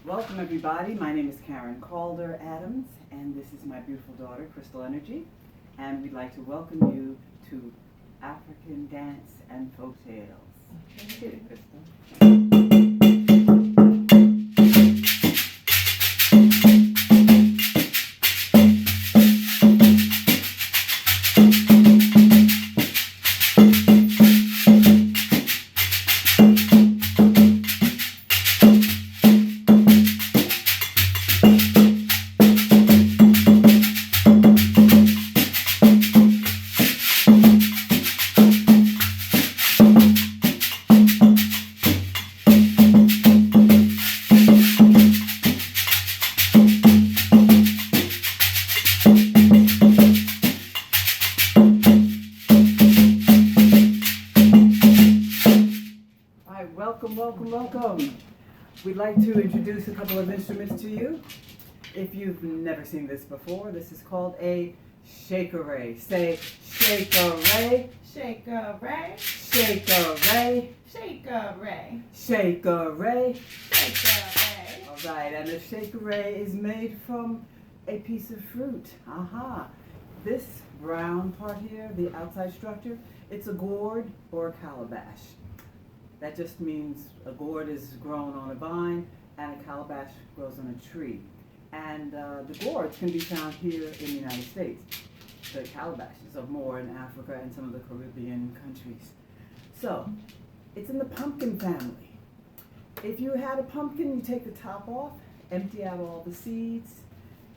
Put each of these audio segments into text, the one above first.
Welcome everybody. My name is Caren Adams, and this is my beautiful daughter, Crystal Energy, and we'd like to welcome you to African Dance and Folktales. Hit it, Crystal. Welcome. We'd like to introduce a couple of instruments to you. If you've never seen this before, this is called a shaker-ray. Say shaker-ray. Shaker-ray. Shaker-ray. Shaker-ray. Shaker-ray. Shaker-ray. All right, and the shaker-ray is made from a piece of fruit. Aha. This brown part here, the outside structure, it's a gourd or a calabash. That just means a gourd is grown on a vine and a calabash grows on a tree. And the gourds can be found here in the United States. The calabashes are more in Africa and some of the Caribbean countries. So, it's in the pumpkin family. If you had a pumpkin, you take the top off, empty out all the seeds,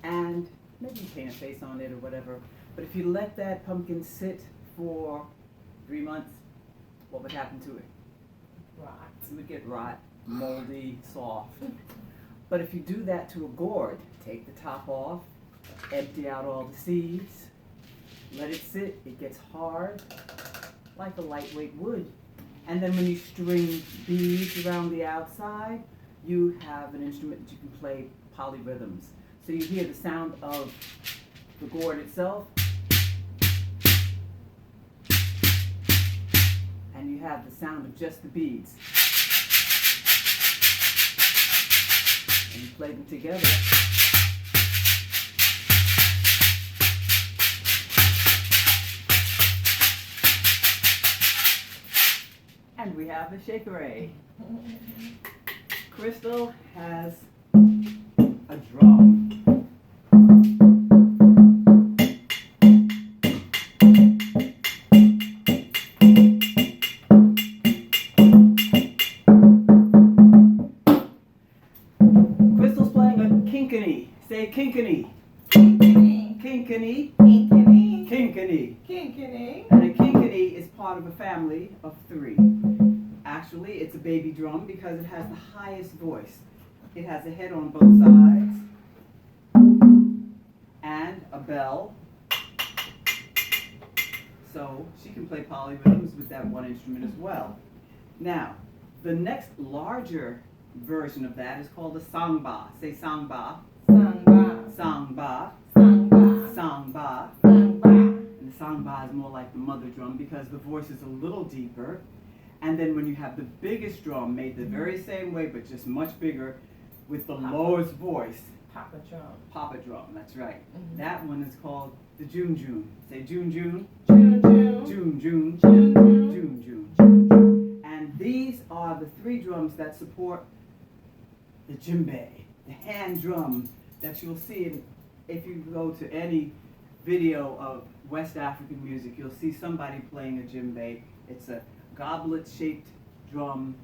and maybe paint a face on it or whatever. But if you let that pumpkin sit for 3 months, what would happen to it? Rot. It would get rot, moldy, soft. But if you do that to a gourd, take the top off, empty out all the seeds, let it sit, it gets hard, like a lightweight wood. And then when you string beads around the outside, you have an instrument that you can play polyrhythms. So you hear the sound of the gourd itself, and you have the sound of just the beads. And you play them together. And we have the shaker-ray. Crystal has a drum. Say kinkany. Kinkany. Kinkany. Kinkany. Kinkany. Kinkany. And a kinkany is part of a family of 3. Actually, it's a baby drum because it has the highest voice. It has a head on both sides and a bell. So she can play polyrhythms with that one instrument as well. Now, the next larger version of that is called a sangba. Say sangba. Sangba. Sangba. Sangba. Sangba. Sangba. And the sangba is more like the mother drum because the voice is a little deeper. And then when you have the biggest drum made the very same way but just much bigger with the lowest voice. Papa drum. Papa drum, that's right. That one is called the June June. Say June June. June June. June June. June June. June June. And these are the 3 drums that support the djembe, the hand drum that you'll see if you go to any video of West African music. You'll see somebody playing a djembe. It's a goblet-shaped drum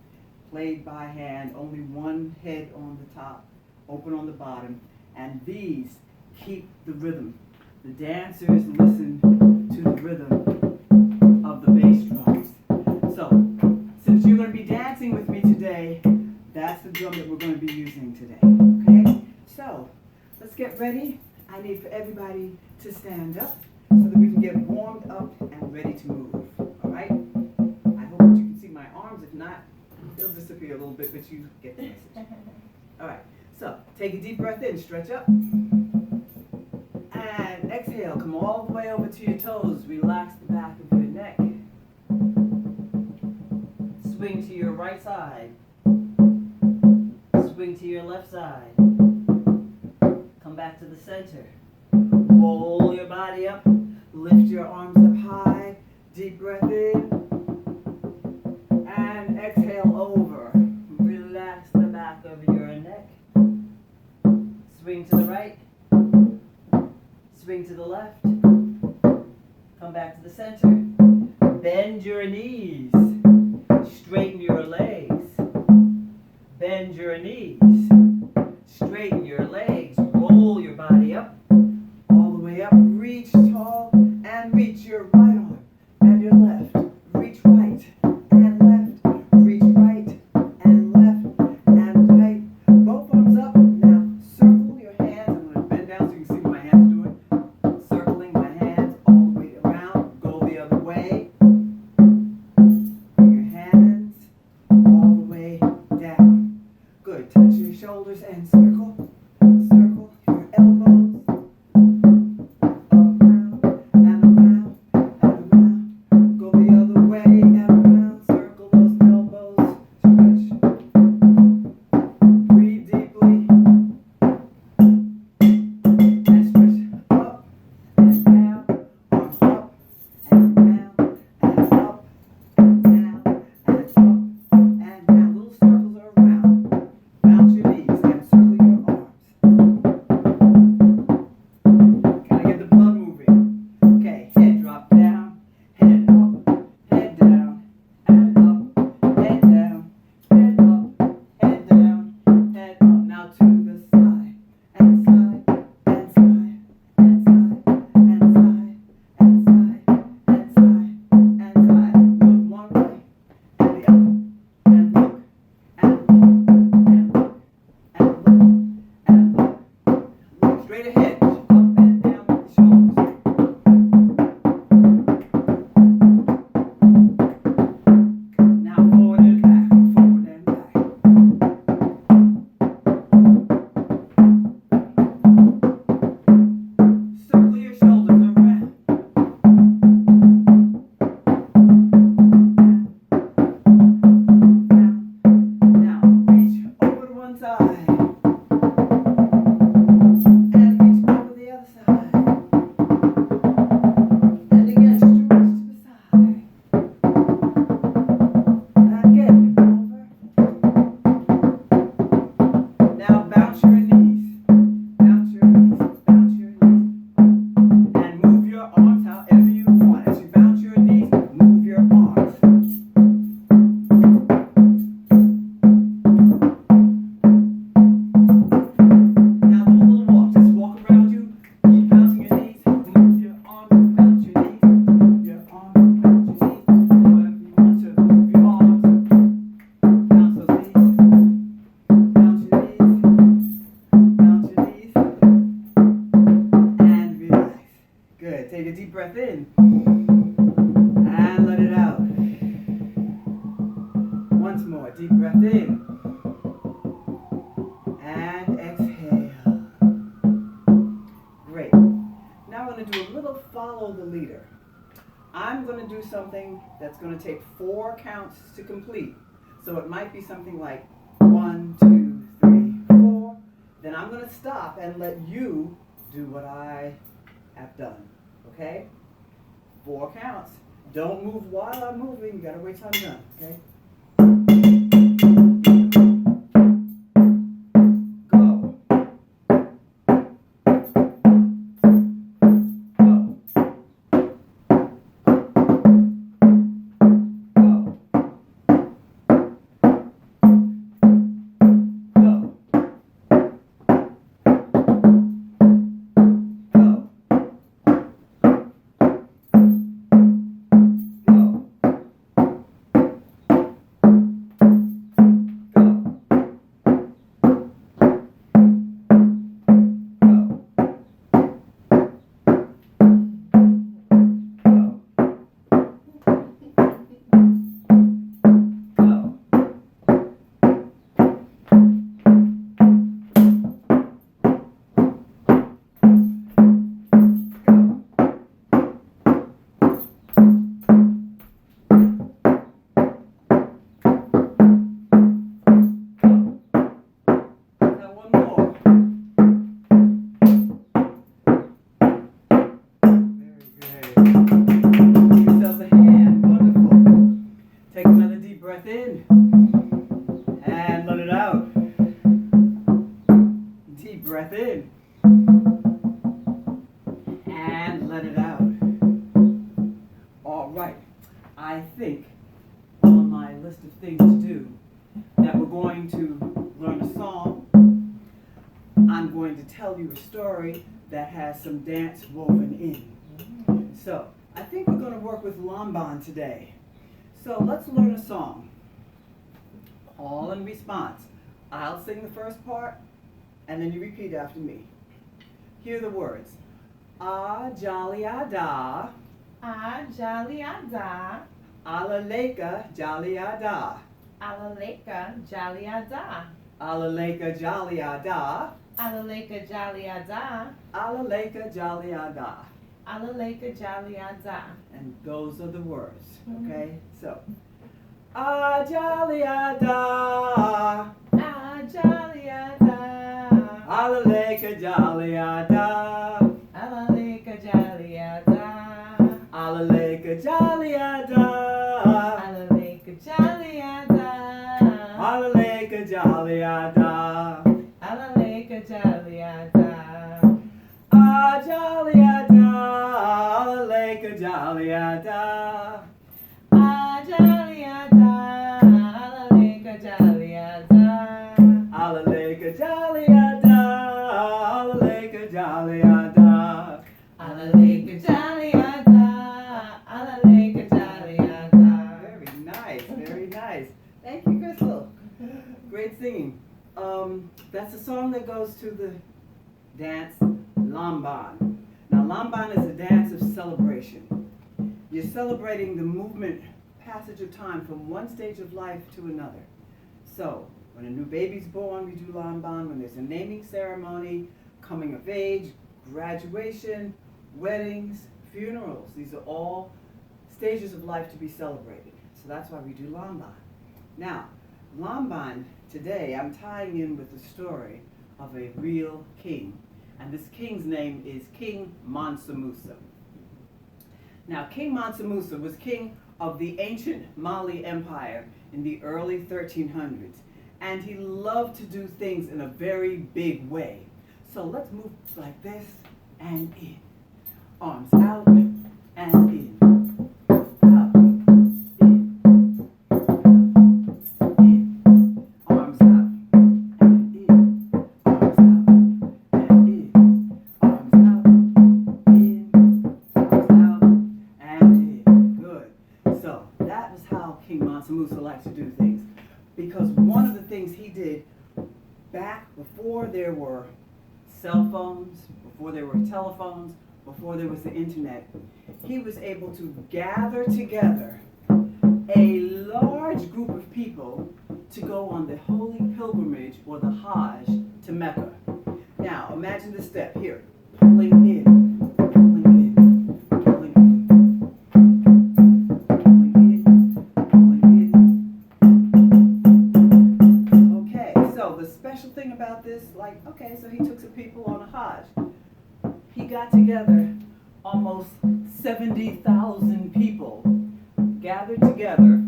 played by hand, only one head on the top, open on the bottom, and these keep the rhythm. The dancers listen to the rhythm of the bass drums. So, since you're going to be dancing with me today, that's the drum that we're going to be using today, okay? So, let's get ready. I need for everybody to stand up so that we can get warmed up and ready to move, all right? I hope that you can see my arms. If not, they'll disappear a little bit, but you get the message. All right, so take a deep breath in, stretch up. And exhale, come all the way over to your toes. Relax the back of your neck. Swing to your right side. Swing Swing to your left side. Come back to the center. Roll your body up. Lift your arms up high. Deep breath in. And exhale over. Relax the back of your neck. Swing to the right. Swing to the left. Come back to the center. Bend your knees. Straighten your legs. Bend your knees. Straighten your legs. Roll your body up. All the way up. Reach tall. And reach your right arm. And your left. Reach right. And left. Reach right. And left. And right. Both arms up. Now circle your hands. I'm going to bend down so you can see what my hands are doing. Circling my hands all the way around. Go the other way. Bring your hands all the way down. Good. Touch your shoulders and circle. Circle your elbows. Around and around and around. Go the other way and around. Circle those elbows. Stretch. Breathe deeply. And stretch up and down. Arms up and down and up and down and up and down. Little circles around. Bounce your knees and circle your arms. Can I get the blood moving? Okay, head drop down, head up, head down, and up, head down, head up, head down, head up. Now to the side, and side, and side, and side, and side, and side, and side, and side. Look one way, and the other, and look, and look, and look, and look, and look. Look straight ahead, up and down with the shoulders. Now forward and back, forward and back. Circle your shoulders around. Now reach over to one side. And reach over the other side. And again, stretch to the side. And again, over. Now bounce your knees. Bounce your knees. Bounce your knees. And move your arms however you want. As you bounce your knees, move your arms. Now do a little walk. Just walk around you. Keep bouncing your knees. Move your arms. Bounce your knees. Move your arms. Bounce your knees. However you want to move your arms. Bounce those knees. Bounce your knees. Bounce your knees. And relax. Good. Take a deep breath in. And let it out. Once more. Deep breath in. And exhale. Great. Now I'm going to do a little follow the leader. I'm going to do something that's going to take 4 counts to complete. So it might be something like 1, 2, 3, 4. Then I'm going to stop and let you do what I have done. Okay? 4 counts. Don't move while I'm moving. You got to wait till I'm done. Okay? Go. Go. going to tell you a story that has some dance woven in. So, I think we're going to work with Lamban today. So, let's learn a song. All in response. I'll sing the first part, and then you repeat after me. Hear the words. Ah, jolly da. Ah, jolly da. Alaleka, jolly da. Alaleka, jolly da. Alaleka, jolly da. Alaleka, jolly da. Alaleka, jolly da. Alaleka, jolly da. And those are the words, okay? So, ah, jolly da. Ah, jolly da. Alaleka, jolly da. Alaleka, jolly da. Alaleka, jolly da. Alaleka, jolly da. Alaleka, jolly da. Alaleka, jolly da. Ah, jolly da. Alaleka, jolly da. Ah, jolly da. Alaleka, jolly da. Alaleka, jolly da. Alaleka, jolly da. Alaleka, jolly da. Alaleka, jolly da. Very nice, very nice. Thank you, Crystal. Great singing. That's a song that goes to the dance Lamban. Now, Lamban is a dance of celebration. You're celebrating the movement, passage of time from one stage of life to another. So, when a new baby's born, we do Lamban. When there's a naming ceremony, coming of age, graduation, weddings, funerals. These are all stages of life to be celebrated. So that's why we do Lamban. Now, Lamban today, I'm tying in with the story of a real king. And this king's name is King Mansa Musa. Now, King Mansa Musa was king of the ancient Mali Empire in the early 1300s. And he loved to do things in a very big way. So let's move like this and in. Arms out and in. Out, in. In. Arms out and in. Arms out and in. Arms out, in. Arms out and in. Good. So that was how King Mansa Musa liked to do things. Because one of the things he did back before there were cell phones, before there were telephones, before there was the internet, he was able to gather together a large group of people to go on the holy pilgrimage or the Hajj to Mecca. Now, imagine the step here. Pulling in, pulling in, pulling in, pulling in, pulling in. Okay, so the special thing about this, so he took some people on a Hajj. He got together almost 70,000 people gathered together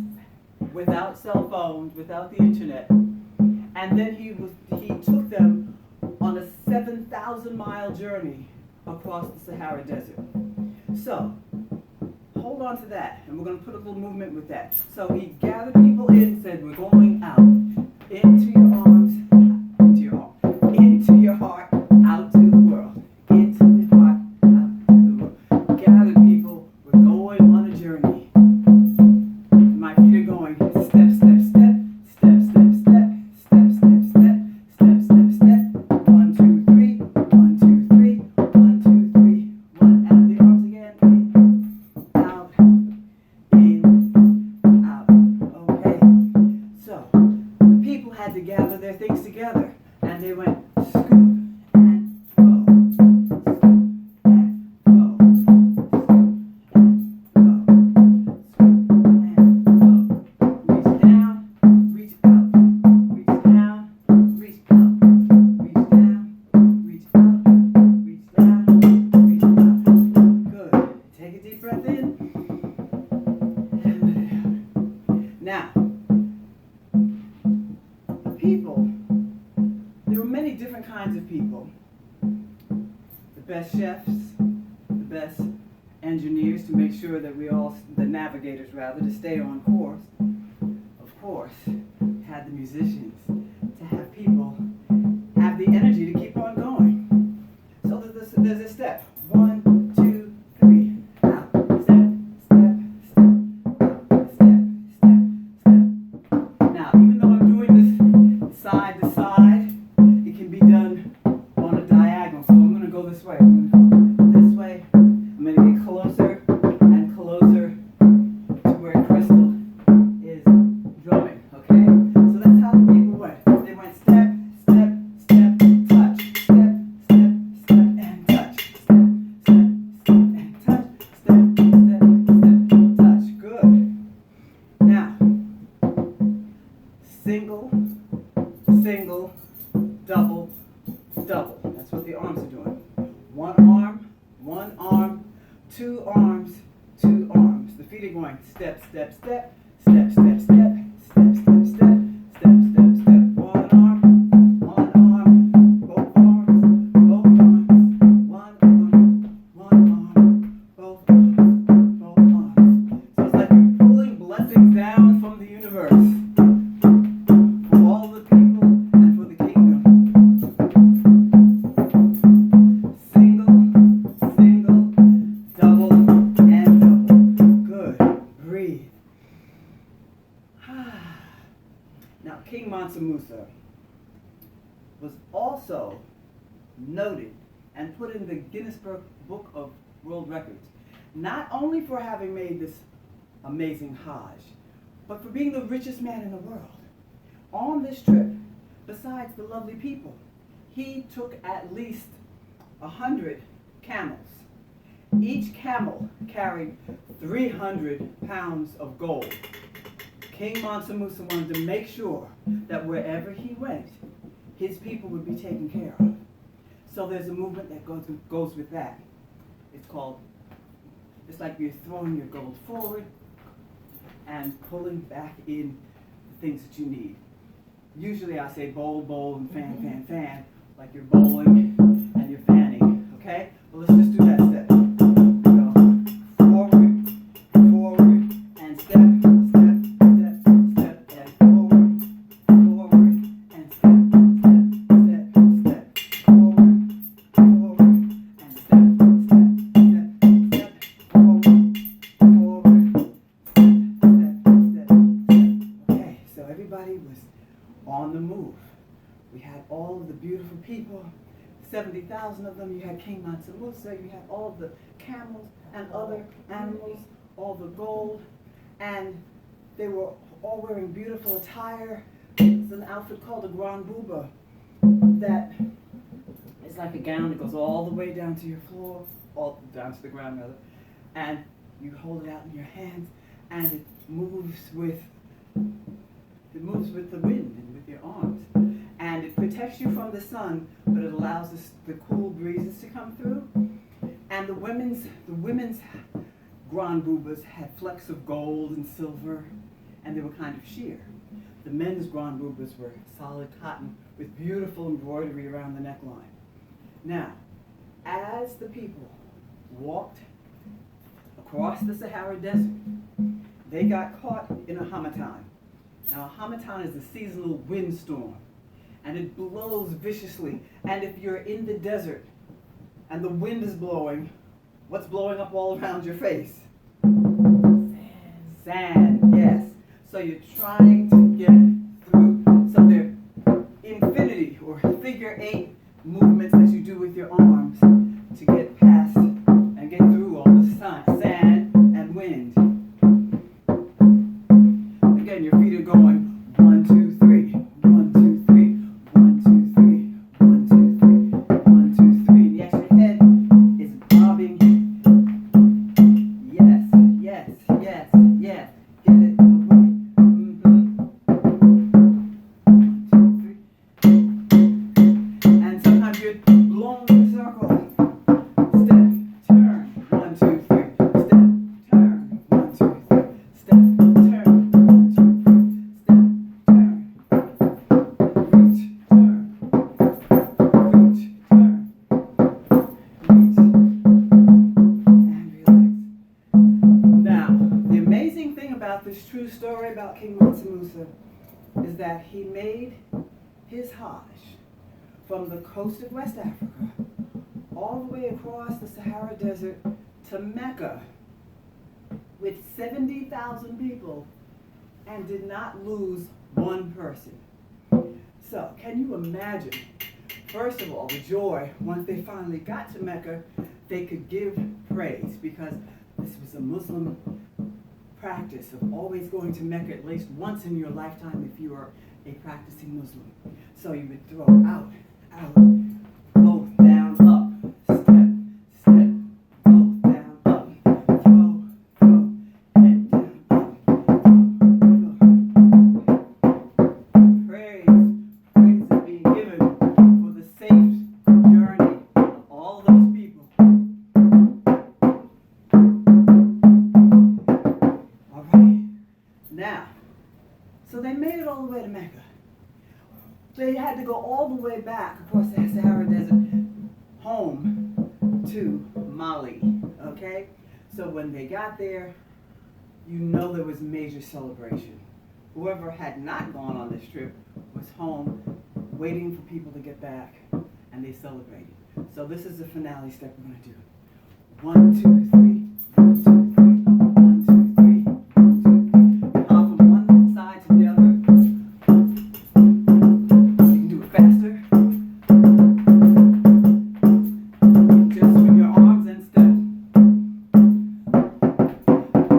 without cell phones, without the internet. And then he took them on a 7,000-mile journey across the Sahara Desert. So, hold on to that, and we're going to put a little movement with that. So he gathered people in, said, we're going out, into your arms, into your arm, into your heart, out to the world, into the heart, out to the world. Gathered people, we're going on a journey. My feet are going step, step, step, step, step, step, step, step, step, step, step, step. 1, 2, 3, 1, 2, 3, 1, 2, 3, 1. And the arms again. In, out. Okay. So the people had to gather their things together, and they went scoop and go, scoop and go, scoop and go, scoop and go. Reach down, reach out, reach down, reach out, reach down, reach out, reach down, reach out. Good. Take a deep breath in and let it out. Now, the people, there were many different kinds of people. The best chefs, the best engineers to make sure that the navigators rather, to stay on course. Of course, had the musicians to have people have the energy to keep on going. double, double. That's what the arms are doing. One arm, two arms, two arms. The feet are going step, step, step, step, step, step, step, step, step, step, step, step. One arm, both arms, both arms. One arm, both arms, both arms. So it's like you're pulling blessings down from the universe for all the people and for the kingdom. Single, double, and double. Good. Breathe. Now, King Mansa Musa was also noted and put in the Guinness Book of World Records, not only for having made this amazing Hajj, but for being the richest man in the world. On this trip, besides the lovely people, he took at least 100 camels. Each camel carried 300 pounds of gold. King Mansa Musa wanted to make sure that wherever he went, his people would be taken care of. So there's a movement that goes with that. It's like you're throwing your gold forward and pulling back in the things that you need. Usually I say bowl, bowl, and fan, fan, fan, like you're bowling and you're fanning, okay? Well, let's just do that step. Go forward, and step, step, step, step, and forward, and step, step, step, step, forward, and step, step, step, step, forward, step. Okay, so everybody was on the move. We had all of the beautiful people, 70,000 of them. You had King Mansa Musa, you had all of the camels and other animals, all the gold, and they were all wearing beautiful attire. It's an outfit called a Grand Buba that is like a gown that goes all the way down to your floor, all down to the ground rather, and you hold it out in your hands, and it moves with the wind and with your arms. And it protects you from the sun, but it allows the cool breezes to come through. And the women's Grand Bubas had flecks of gold and silver, and they were kind of sheer. The men's Grand Bubas were solid cotton with beautiful embroidery around the neckline. Now, as the people walked across the Sahara Desert, they got caught in a harmattan. Now, a harmattan is a seasonal windstorm, and it blows viciously. And if you're in the desert and the wind is blowing, what's blowing up all around your face? Sand, yes. So you're trying to get through. So they're infinity or figure 8 movements that you do with your arms to get past and get through all the sand and wind. Again, your feet are going 1, 2, 3, 1, 2, 3, 1, 2, 3, 1, 2, 3, 1, 2, 3. And yes, your head is bobbing. Yes, yes, yes, yes. Get it away. 1, 2, 3. And sometimes you're blown in a circle. Step, turn. 1, 2, 3. Step, turn. 1, 2, 3. Step, turn. 1, 2, 3. Step, turn. Reach, turn. Reach, turn. Reach. And relax. Now, the amazing thing about this true story about King Mansa Musa is that he made his Hajj from the coast of West Africa all the way across the Sahara Desert to Mecca with 70,000 people and did not lose one person. So, can you imagine, first of all, the joy once they finally got to Mecca, they could give praise because this was a Muslim practice of always going to Mecca at least once in your lifetime if you are a practicing Muslim. So you would throw out, both down, up, step, step, both down, up, throw, head down, up, throw. Praise is being given the way back across the Sahara Desert, home to Mali, okay? So when they got there, you know there was major celebration. Whoever had not gone on this trip was home waiting for people to get back, and they celebrated. So this is the finale step we're going to do. 1, 2, 3, 1, 2, 3, 1, 2, 3, 1, 2, 3. Hop from one side to the other. You can do it faster. Just swing your arms and step.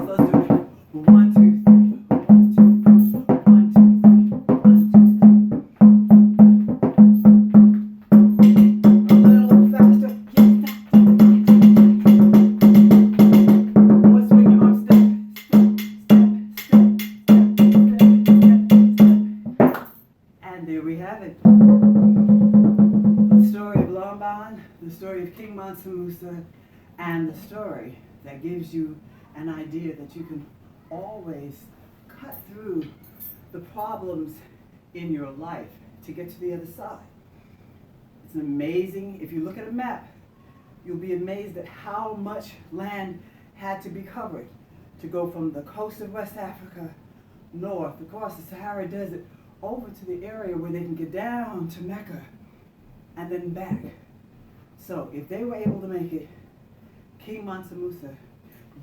So let's do it. 1, 2, 3, 1, 2, 3, 1, 2, 3, 1, 2, 3. A little faster. Yes, faster. Boy, swing your arms. Step, step, step, step, step. And there we have it. The story of Lamban, the story of King Mansa Musa, and the story that gives you an idea that you can always cut through the problems in your life to get to the other side. It's amazing. If you look at a map, you'll be amazed at how much land had to be covered to go from the coast of West Africa north across the Sahara Desert over to the area where they can get down to Mecca and then back. So if they were able to make it, King Mansa Musa,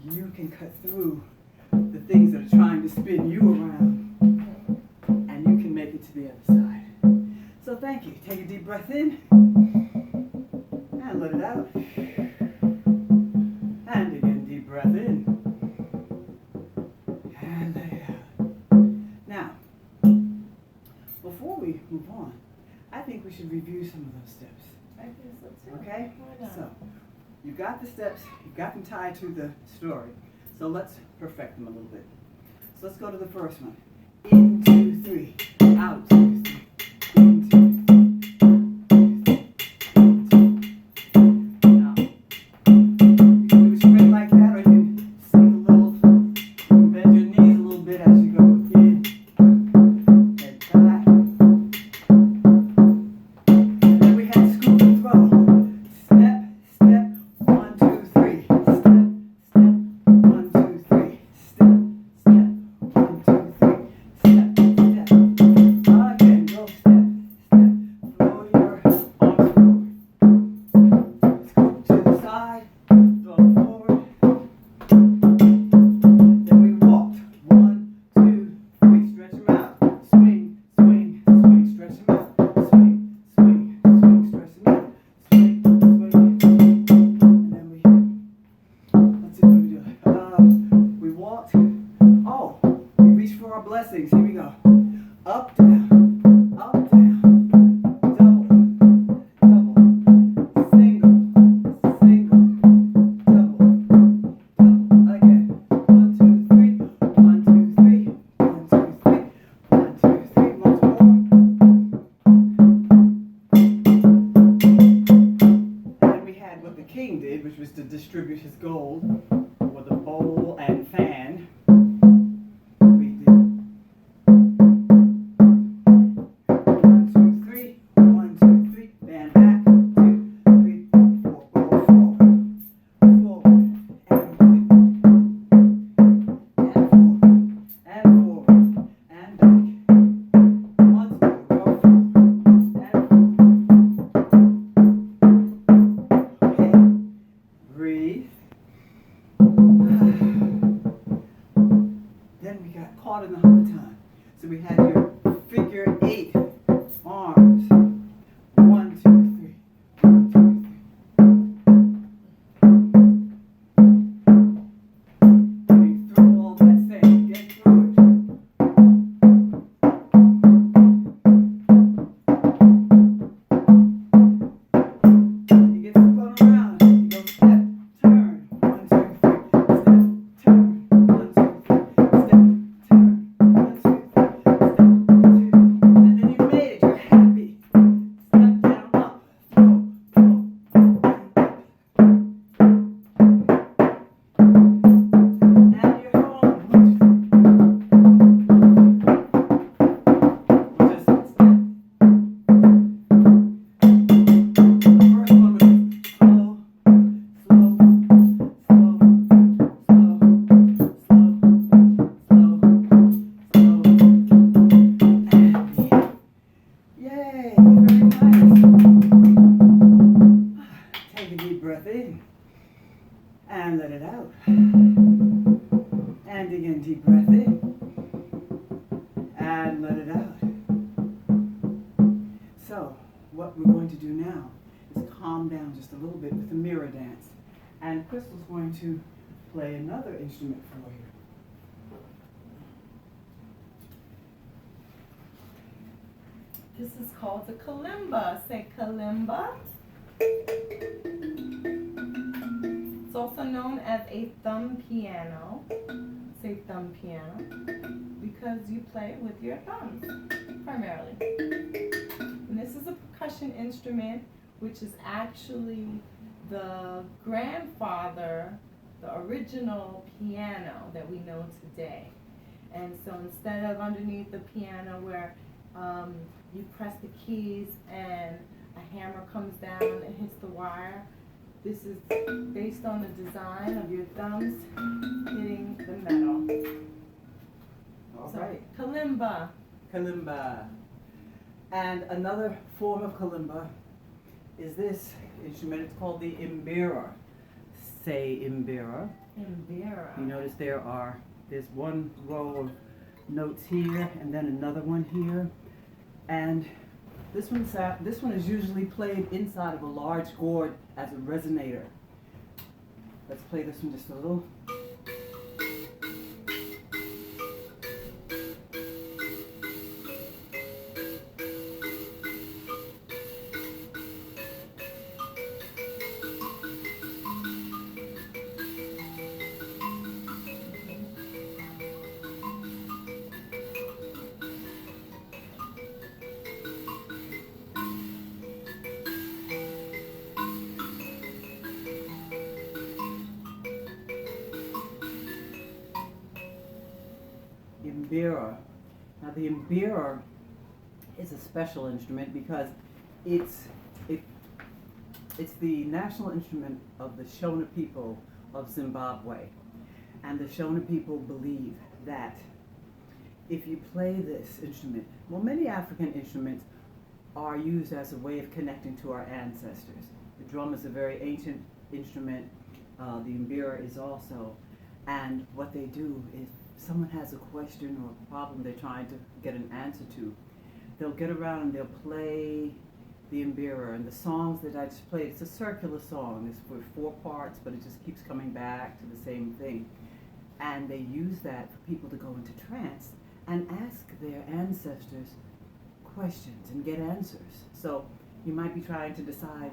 you can cut through the things that are trying to spin you around, and you can make it to the other side. So thank you. Take a deep breath in and let it out. And again, deep breath in and let it out. Now, before we move on, I think we should review some of those steps. I guess so too. Okay? Why not? So, you've got the steps, you've got them tied to the story. So let's perfect them a little bit. So let's go to the first one. In, 2, 3. Out, 2, 3. In, 2, 3. Now, you can do it straight like that, or you can sing a little, bend your knees a little bit as you go in and back. And then we had scoop and throw. Step, step, 1, 2, 3. Step, step, 1, 2, 3. Step, step, 1, 2, 3. Step, step. Again, go step, step. Throw your arms forward. Scoop to the side. Throw forward. Then we walked. 1, 2, 3. Stretch them out. Swing, swing, swing. Stretch them out. Swing, swing, swing. Stretch them out. Swing, swing. And then let's see what we do. We walked. Oh, we reached for our blessings. Here we go. Up, down, double, double, single, single, double, double. Again. 1, 2, 3. 1, 2, 3. 1, 2, 3. 1, 2, 3. Once more. And we had what the king did, which was to distribute his gold with a bowl and fan. We did 1, 2, 3, 1, 2, 3, fan back, 2, 3, 4, roll forward, forward, and back, and forward, and back. Once more, roll forward, and forward. Okay, breathe. going to do now is calm down just a little bit with the mirror dance. And Crystal's going to play another instrument for you. This is called the kalimba. Say kalimba. It's also known as a thumb piano. Say thumb piano because you play with your thumbs primarily. And this is a percussion instrument which is actually the grandfather, the original piano that we know today. And so instead of underneath the piano where you press the keys and a hammer comes down and hits the wire, this is based on the design of your thumbs hitting the metal. All So, right. kalimba. Kalimba. And another form of kalimba is this instrument. It's called the imbira. Say imbira. Imbira. You notice there's one row of notes here and then another one here. And this one is usually played inside of a large gourd as a resonator. Let's play this one just a little. Imbira. Now the imbira is a special instrument because it's the national instrument of the Shona people of Zimbabwe. And the Shona people believe that if you play this instrument, well, many African instruments are used as a way of connecting to our ancestors. The drum is a very ancient instrument. The imbira is also. And what they do is someone has a question or a problem they're trying to get an answer to, they'll get around and they'll play the imbira. And the songs that I just played, it's a circular song. It's for 4 parts, but it just keeps coming back to the same thing. And they use that for people to go into trance and ask their ancestors questions and get answers. So you might be trying to decide,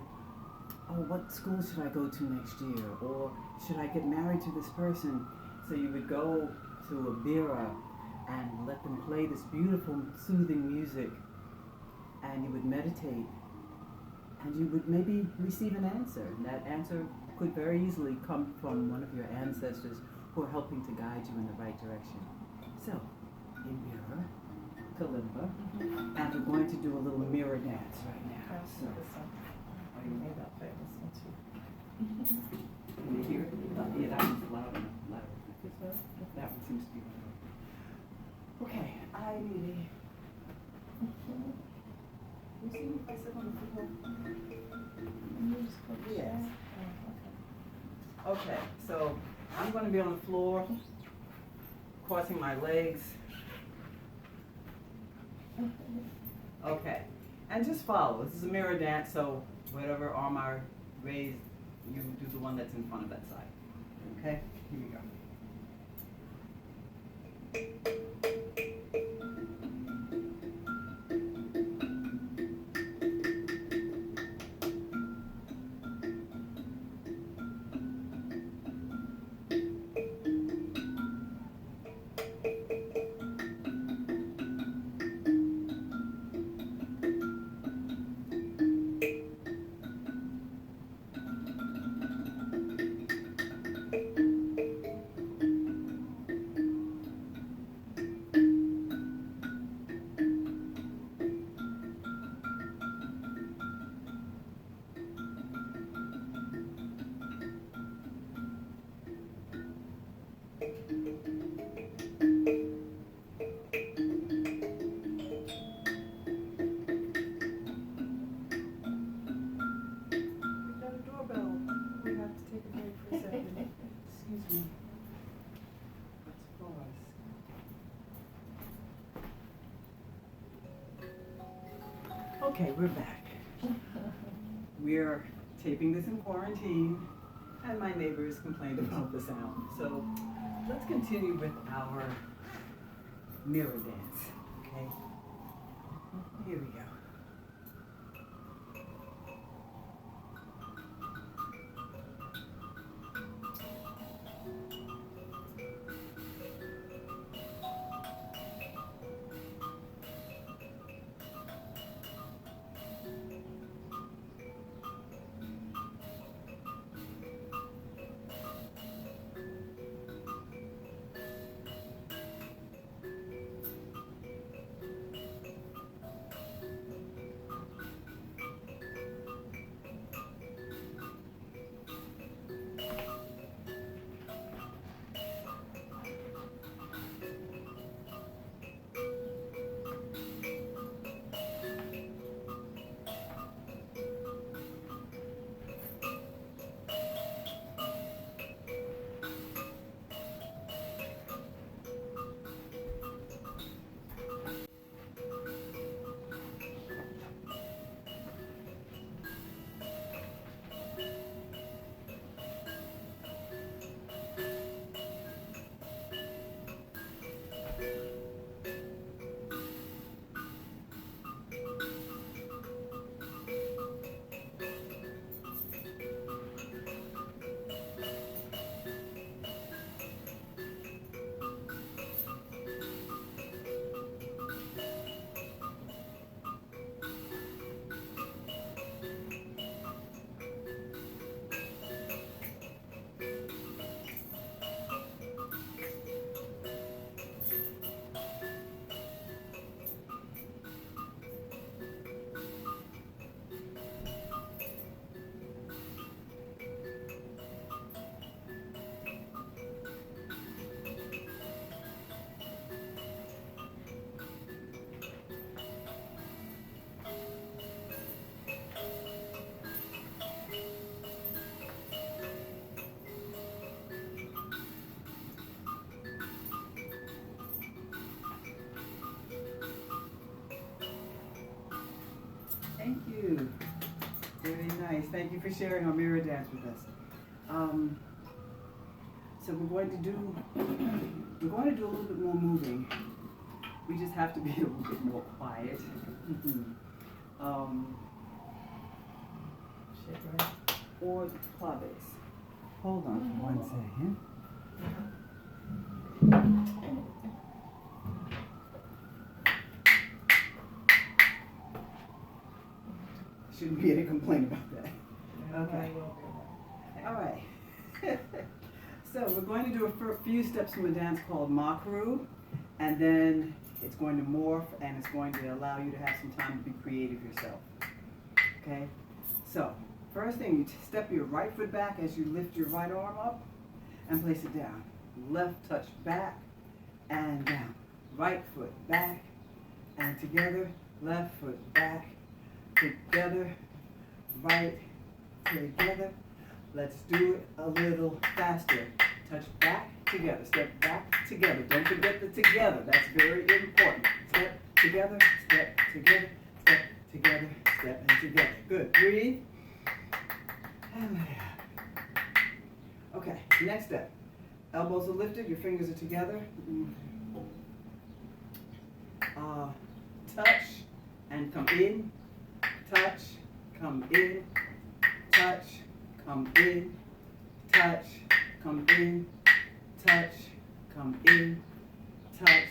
oh, what school should I go to next year? Or should I get married to this person? So you would go to a bira and let them play this beautiful, soothing music, and you would meditate, and you would maybe receive an answer. And that answer could very easily come from one of your ancestors who are helping to guide you in the right direction. So, imbira, kalimba, and we're going to do a little mirror dance right now. So, I made up play this one too. can you hear it? Yeah, that one's loud enough. That one seems to be loud. Okay, I need a... You see me? I sit on the floor. Yes. Okay, so I'm going to be on the floor, crossing my legs. Okay, and just follow. This is a mirror dance, so whatever arm I raise, you do the one that's in front of that side. Okay, here we go. Okay, we're back. we're taping this in quarantine, and my neighbors complained about the sound. So let's continue with our mirror dance, okay? Here we go. Thank you. Very nice. Thank you for sharing our mirror dance with us. So we're going to do a little bit more moving. We just have to be a little bit more quiet. Shit, right? Or claves. Hold on for 1 second. Shouldn't be any complaint about that. Okay. All right. So we're going to do a few steps from a dance called Makaru, and then it's going to morph, and it's going to allow you to have some time to be creative yourself. Okay? So, first thing, you step your right foot back as you lift your right arm up and place it down. Left touch back and down. Right foot back and together. Left foot back, together, right, together. Let's do it a little faster. Touch back, together, step back, together. Don't forget the together, that's very important. Step together, step together, step together, step and together. Good, breathe. And let it out. Okay, next step. Elbows are lifted, your fingers are together. Touch and come in, touch, come in, touch, come in, touch, come in, touch, come in, touch,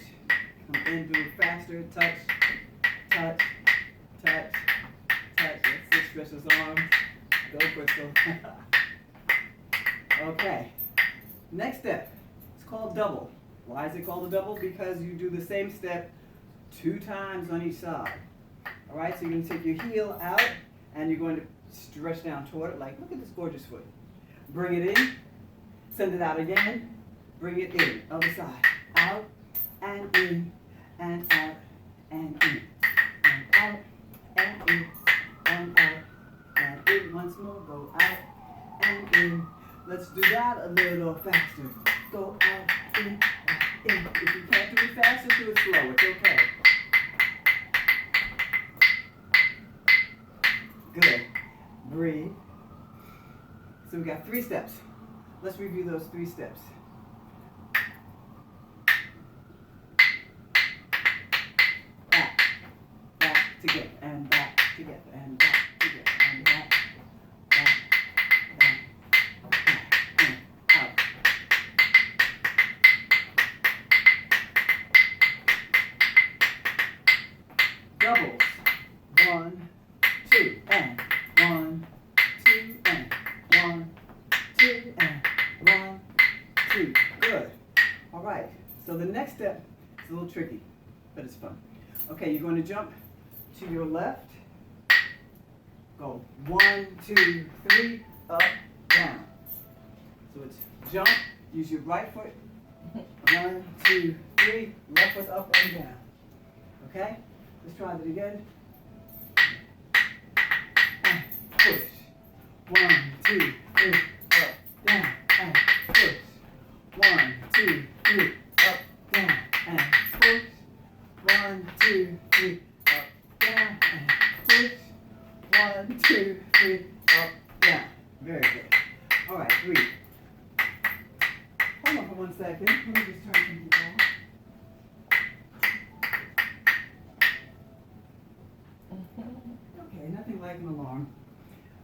come in, do it faster, touch, touch, touch, touch, that's it, stretch those arms, go Crystal. Okay, next step, it's called double. Why is it called a double? Because you do the same step 2 times on each side. All right, so you're going to take your heel out and you're going to stretch down toward it like, look at this gorgeous foot. Bring it in, send it out again, bring it in, other side, out and in, and out and in, and out and in, and out and in. Once more, go out and in. Let's do that a little faster. Go out, in, out, in. If you can't do it fast, just do it slow, it's okay. Good. breathe. So we got 3 steps. Let's review those 3 steps. Back, back together, and back together, and back together, and back, back, back, back, and out. Doubles. 1, 2, and 1, 2, and 1, 2, and 1, 2. Good. All right. So the next step is a little tricky, but it's fun. Okay, you're going to jump to your left. Go 1, 2, 3, up, down. So it's jump. Use your right foot. 1, 2, 3. Left foot up and down. Okay. Let's try that again. And push. 1, 2, 3, up, down, and push. 1, 2, 3, up, down, and push. 1, 2, 3, up, down, and push. 1, 2, 3, up, down. Very good. All right, breathe. Hold on for 1 second. Let me just turn something off. Okay, nothing like an alarm.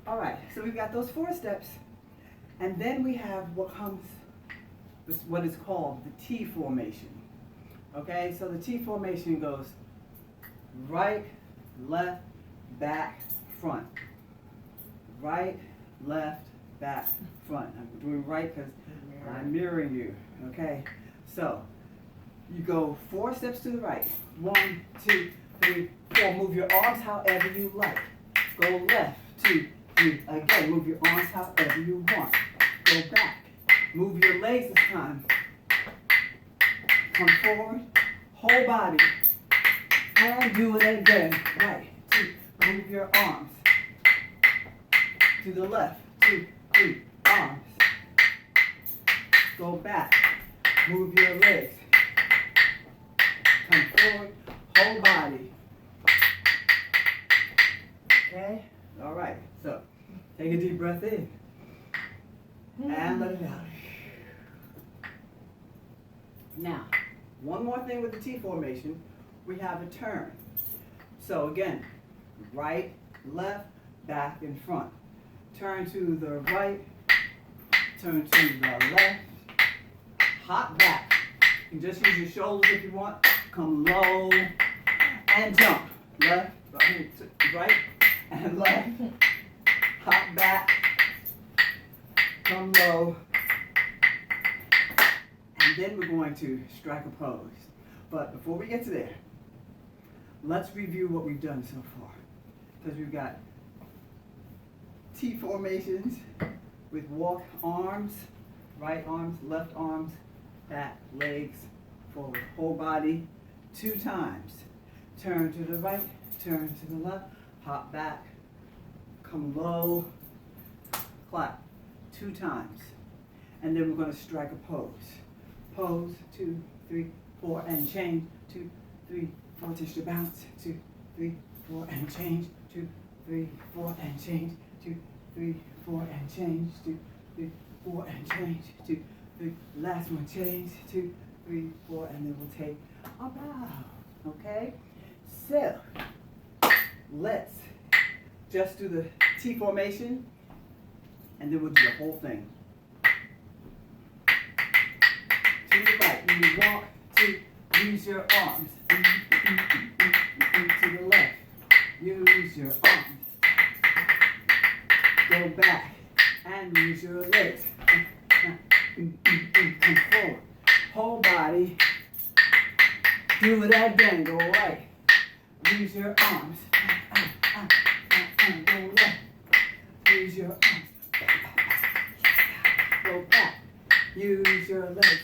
All right, so we've got those 4 steps, and then we have what is called the T formation. Okay, so the T formation goes right, left, back, front. Right, left, back, front. I'm doing right because I'm mirroring you. Okay, so you go 4 steps to the right. 1, 2, 3, 4. Move your arms however you like. Go left, 2, 3. Again, move your arms however you want. Go back. Move your legs this time. Come forward. Whole body. And do it again. Right, 2. Move your arms. To the left, 2, 3. Arms. Go back. Move your legs. Come forward. Whole body. Okay? All right. So, take a deep breath in. And let it out. Now, one more thing with the T formation. We have a turn. So again, right, left, back, and front. Turn to the right. Turn to the left. Hop back. You can just use your shoulders if you want. Come low and jump. Left, right, and left. Hop back. Come low. And then we're going to strike a pose. But before we get to there, let's review what we've done so far. Because we've got T formations with walk arms, right arms, left arms, back, legs, forward, whole body, 2 times. Turn to the right, turn to the left, hop back, come low, clap, 2 times. And then we're going to strike a pose. Pose, 2, 3, 4, and change, 2, 3, 4, touch the bounce, 2, 3, 4, and change, 2, 3, 4, and change, 2, 3, 4, and change, 2, 3, 4, and change, 2, 3, last one, change, 2, 3, 4, and then we'll take a bow, okay? So, let's just do the T formation, and then we'll do the whole thing. To the right, you walk, to use your arms, to the left, use your arms, go back, and use your legs, come forward, whole body, do it again, go right, use your arms, go left, use your arms, go back, use your legs,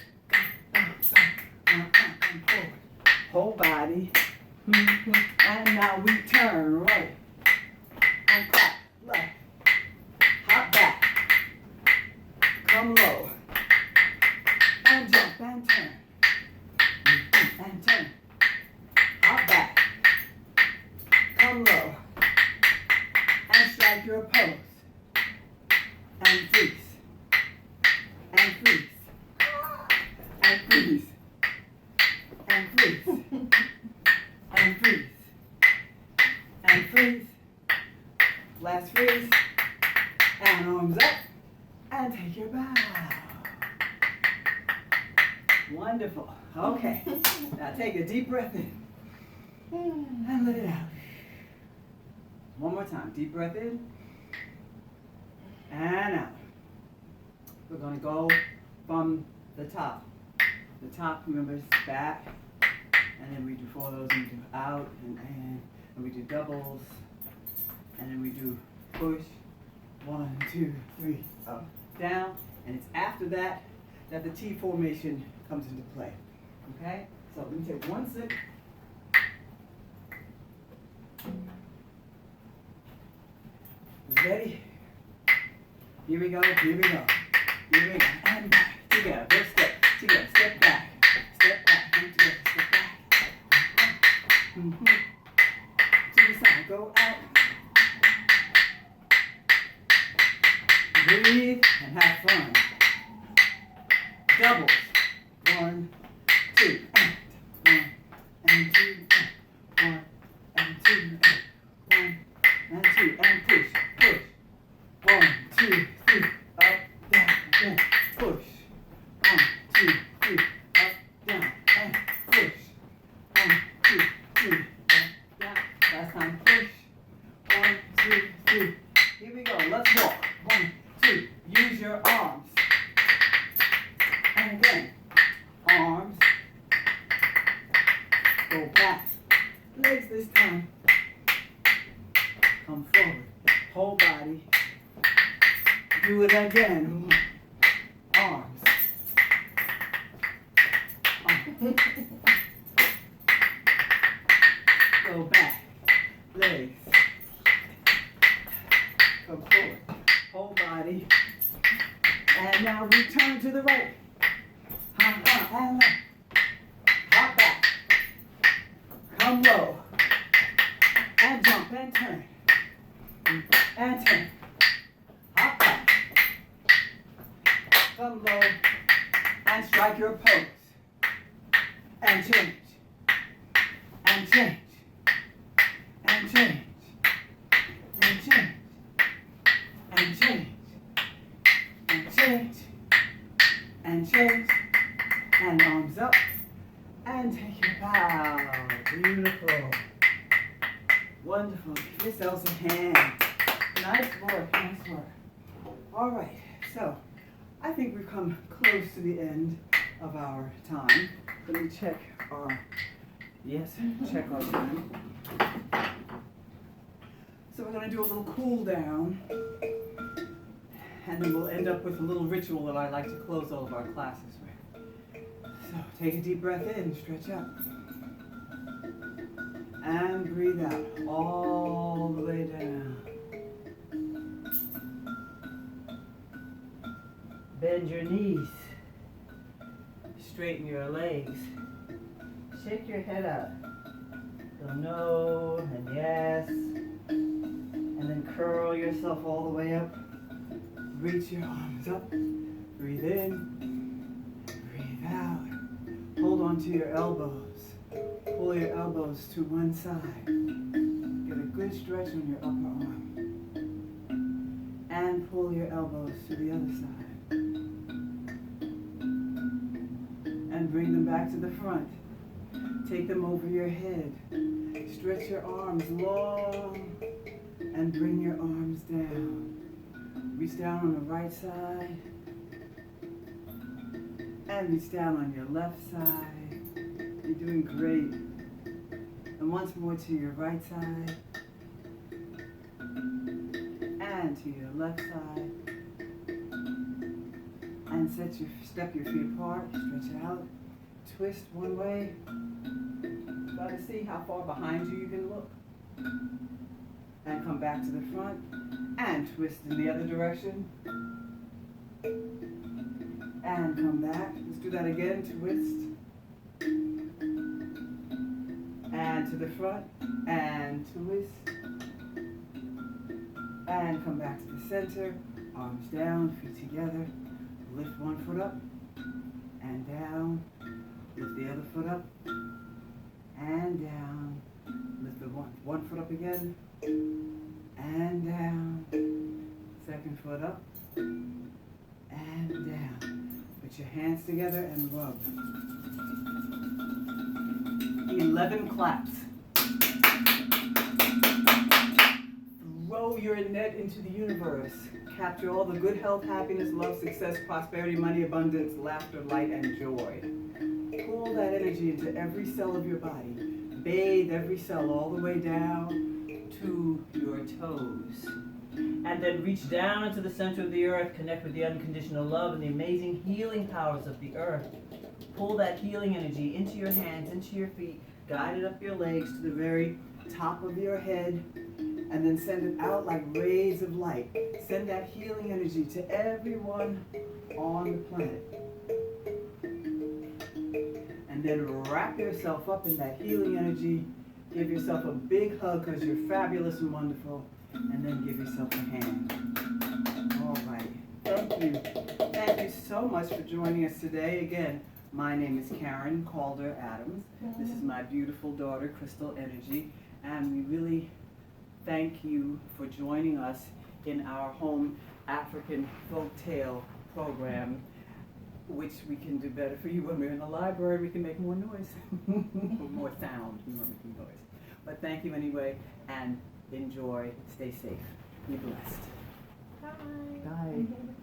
forward, whole body, and now we turn right, and clap, left, hop back, come low, and jump and turn, and turn, hop back, come low, and strike your pose. and freeze, and freeze, and freeze, and freeze, and freeze, and freeze. Last freeze, and arms up, and take your bow. Wonderful. Okay, now take a deep breath in, and let it out. One more time, deep breath in, and out. We're gonna go from the top. The top, remember, is back, and then we do 4 of those, and we do out, and we do doubles, and then we do push, 1, 2, 3, up, down, and it's after that that the T formation comes into play, okay? So let me take one sip. Ready? Here we go, here we go, here we go, and back, together, first step, together, step back, and together, step back. To the side, go out. Breathe and have fun. Doubles. 1, 2, and 1, and 2, and 1, and 2, and 1, and 2, and push, push. 1, 2, 3, up, down, down, push. 1, 2, 3, up, down, and push. 1, 2, 3, up, down. Last time, push. 1, 2, 3. Here we go. Let's walk. 1, 2. Use your arms. And again, arms. Go back. Legs this time. Come forward. Whole body. Do it again. Arms. Go back. Legs. Come forward. Whole body. And now return to the right. And left. Hop back. Come low. And jump and turn. And turn. Hop back. Come low. And strike your pose. And change. And change. And change. And change. And change. And change. And change. And arms up. And take your bow. Beautiful. Wonderful. Give yourselves a hand. Nice work. Nice work. All right. So, I think we've come close to the end of our time. Let me check our, yes, check our time. So we're going to do a little cool down. And then we'll end up with a little ritual that I like to close all of our classes with. So take a deep breath in, stretch out. And breathe out all the way down. Bend your knees. Straighten your legs. Shake your head out. Go no and yes. And then curl yourself all the way up. Reach your arms up. Breathe in. Breathe out. Hold on to your elbows. Pull your elbows to one side. Get a good stretch on your upper arm. And pull your elbows to the other side. And bring them back to the front. Take them over your head. Stretch your arms long and bring your arms down. Reach down on the right side and reach down on your left side. You're doing great. And once more to your right side and to your left side. And step your feet apart, stretch out, twist one way. Try to see how far behind you can look. And come back to the front and twist in the other direction. And come back. Let's do that again, twist. And to the front and twist. And come back to the center. Arms down, feet together. Lift one foot up and down. Lift the other foot up and down. Lift the one foot up again and down. Second foot up and down. Put your hands together and rub. 11 claps. Throw your net into the universe. Capture all the good health, happiness, love, success, prosperity, money, abundance, laughter, light, and joy. Pull that energy into every cell of your body. Bathe every cell all the way down to your toes. And then reach down into the center of the earth, connect with the unconditional love and the amazing healing powers of the earth. Pull that healing energy into your hands, into your feet, guide it up your legs to the very top of your head, and then send it out like rays of light. Send that healing energy to everyone on the planet. And then wrap yourself up in that healing energy. Give yourself a big hug because you're fabulous and wonderful. And then give yourself a hand. All right. Thank you. Thank you so much for joining us today. Again, my name is Caren Calder Adams. This is my beautiful daughter, Crystal Energy. And we really thank you for joining us in our home African folktale program, which we can do better for you when we're in the library. We can make more noise, more sound, more making noise. But thank you anyway, and enjoy. Stay safe. Be blessed. Bye. Bye.